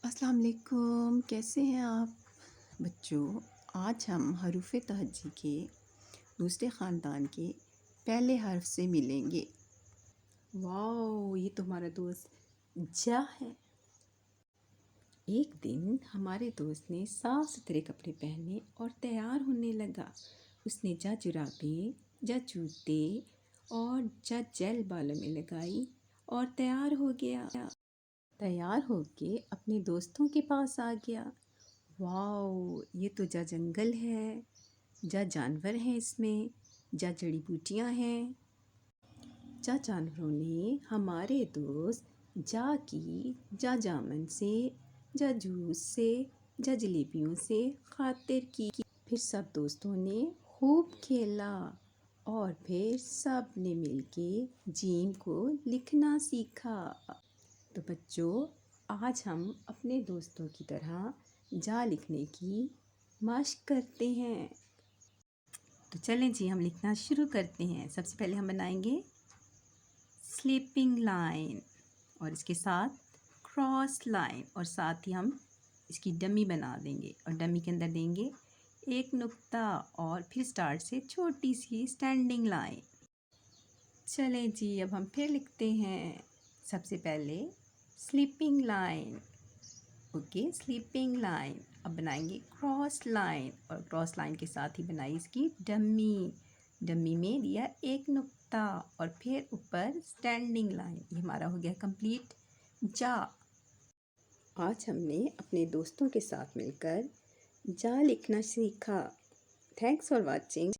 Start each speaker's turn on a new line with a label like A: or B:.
A: अस्सलाम वालेकुम, कैसे हैं आप बच्चों। आज हम हरूफ़ तहज्जी के दूसरे ख़ानदान के पहले हर्फ से मिलेंगे। वाओ, ये तो हमारा दोस्त जा है। एक दिन हमारे दोस्त ने साफ सुथरे कपड़े पहने और तैयार होने लगा। उसने जा जुराबे, जा जूते और जा जेल बालों में लगाई और तैयार हो गया। तैयार होके अपने दोस्तों के पास आ गया। वाओ, ये तो जा जंगल है, जा जानवर हैं इसमें, जा जड़ी बूटियाँ हैं। जा जानवरों ने हमारे दोस्त जा की जा जामन से, जा जूस से, जा जलेबियों से खातिर की। फिर सब दोस्तों ने खूब खेला और फिर सब ने मिलके जीम को लिखना सीखा। तो बच्चों, आज हम अपने दोस्तों की तरह जा लिखने की मश्क करते हैं। तो चलें जी, हम लिखना शुरू करते हैं। सबसे पहले हम बनाएंगे स्लीपिंग लाइन और इसके साथ क्रॉस लाइन, और साथ ही हम इसकी डमी बना देंगे और डमी के अंदर देंगे एक नुक्ता और फिर स्टार्ट से छोटी सी स्टैंडिंग लाइन। चलें जी, अब हम फिर लिखते हैं। सबसे पहले sleeping line, okay, sleeping line. अब बनाएंगे क्रॉस लाइन और क्रॉस लाइन के साथ ही बनाई इसकी डमी। डमी में दिया एक नुक्ता और फिर ऊपर स्टैंडिंग लाइन। ये हमारा हो गया कंप्लीट जा। आज हमने अपने दोस्तों के साथ मिलकर जा लिखना सीखा। Thanks for watching.